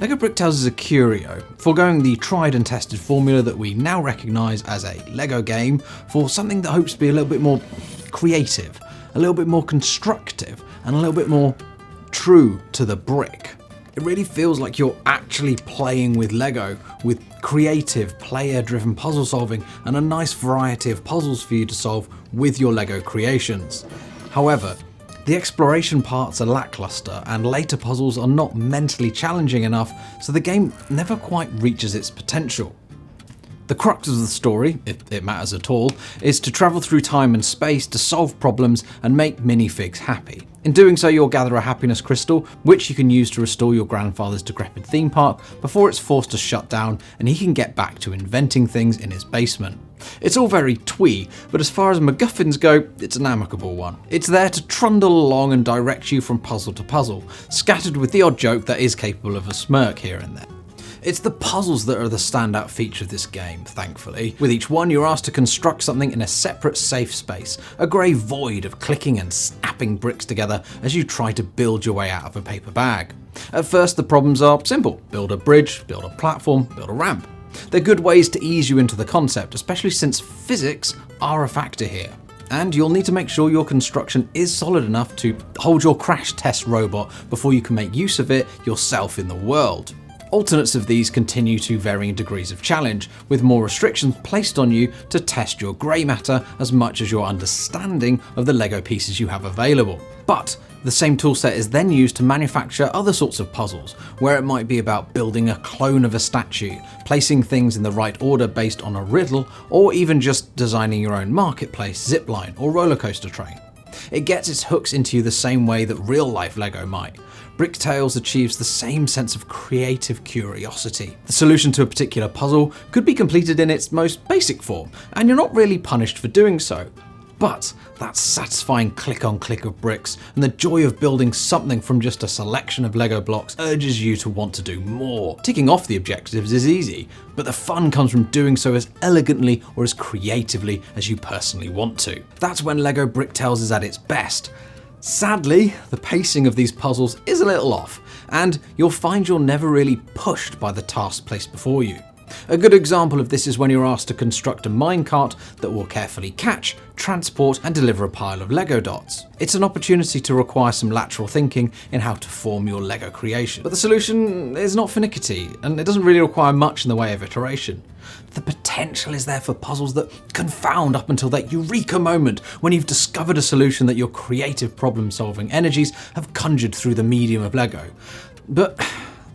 LEGO Bricktales is a curio, foregoing the tried and tested formula that we now recognise as a LEGO game for something that hopes to be a little bit more creative, a little bit more constructive, and a little bit more true to the brick. It really feels like you're actually playing with LEGO, with creative, player-driven puzzle solving and a nice variety of puzzles for you to solve with your LEGO creations. However, the exploration parts are lacklustre and later puzzles are not mentally challenging enough, so the game never quite reaches its potential. The crux of the story, if it matters at all, is to travel through time and space to solve problems and make minifigs happy. In doing so, you'll gather a happiness crystal, which you can use to restore your grandfather's decrepit theme park before it's forced to shut down and he can get back to inventing things in his basement. It's all very twee, but as far as MacGuffins go, it's an amicable one. It's there to trundle along and direct you from puzzle to puzzle, scattered with the odd joke that is capable of a smirk here and there. It's the puzzles that are the standout feature of this game, thankfully. With each one, you're asked to construct something in a separate safe space, a grey void of clicking and snapping bricks together as you try to build your way out of a paper bag. At first, the problems are simple. Build a bridge, build a platform, build a ramp. They're good ways to ease you into the concept, especially since physics are a factor here. And you'll need to make sure your construction is solid enough to hold your crash test robot before you can make use of it yourself in the world. Alternates of these continue to varying degrees of challenge, with more restrictions placed on you to test your grey matter as much as your understanding of the LEGO pieces you have available. But the same toolset is then used to manufacture other sorts of puzzles, where it might be about building a clone of a statue, placing things in the right order based on a riddle, or even just designing your own marketplace, zipline, or roller coaster train. It gets its hooks into you the same way that real-life LEGO might. Bricktales achieves the same sense of creative curiosity. The solution to a particular puzzle could be completed in its most basic form, and you're not really punished for doing so. But that satisfying click-on-click of bricks and the joy of building something from just a selection of LEGO blocks urges you to want to do more. Ticking off the objectives is easy, but the fun comes from doing so as elegantly or as creatively as you personally want to. That's when LEGO Bricktales is at its best. Sadly, the pacing of these puzzles is a little off, and you'll find you're never really pushed by the tasks placed before you. A good example of this is when you're asked to construct a minecart that will carefully catch, transport, and deliver a pile of LEGO dots. It's an opportunity to require some lateral thinking in how to form your LEGO creation. But the solution is not finicky, and it doesn't really require much in the way of iteration. The potential is there for puzzles that confound up until that eureka moment when you've discovered a solution that your creative problem-solving energies have conjured through the medium of LEGO. But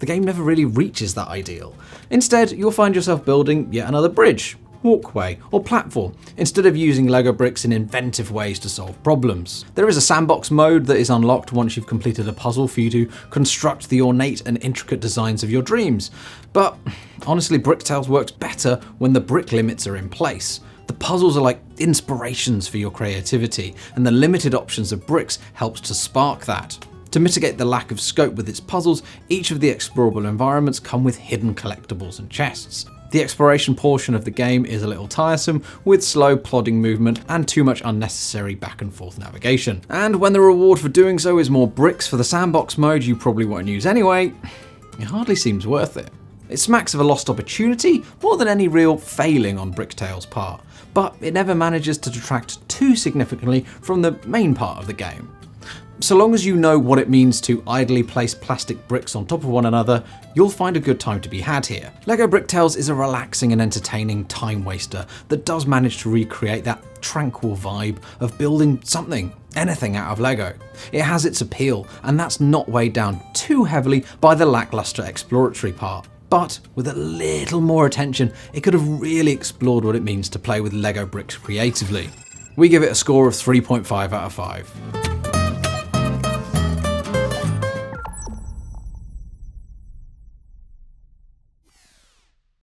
the game never really reaches that ideal. Instead, you'll find yourself building yet another bridge, walkway, or platform, instead of using LEGO bricks in inventive ways to solve problems. There is a Sandbox Mode that is unlocked once you've completed a puzzle for you to construct the ornate and intricate designs of your dreams. But honestly, Bricktales works better when the brick limits are in place. The puzzles are like inspirations for your creativity, and the limited options of bricks helps to spark that. To mitigate the lack of scope with its puzzles, each of the explorable environments come with hidden collectibles and chests. The exploration portion of the game is a little tiresome, with slow plodding movement and too much unnecessary back and forth navigation. And when the reward for doing so is more bricks for the sandbox mode you probably won't use anyway, it hardly seems worth it. It smacks of a lost opportunity more than any real failing on Bricktales' part, but it never manages to detract too significantly from the main part of the game. So long as you know what it means to idly place plastic bricks on top of one another, you'll find a good time to be had here. LEGO Bricktales is a relaxing and entertaining time waster that does manage to recreate that tranquil vibe of building something, anything out of LEGO. It has its appeal, and that's not weighed down too heavily by the lacklustre exploratory part. But with a little more attention, it could have really explored what it means to play with LEGO bricks creatively. We give it a score of 3.5 out of 5.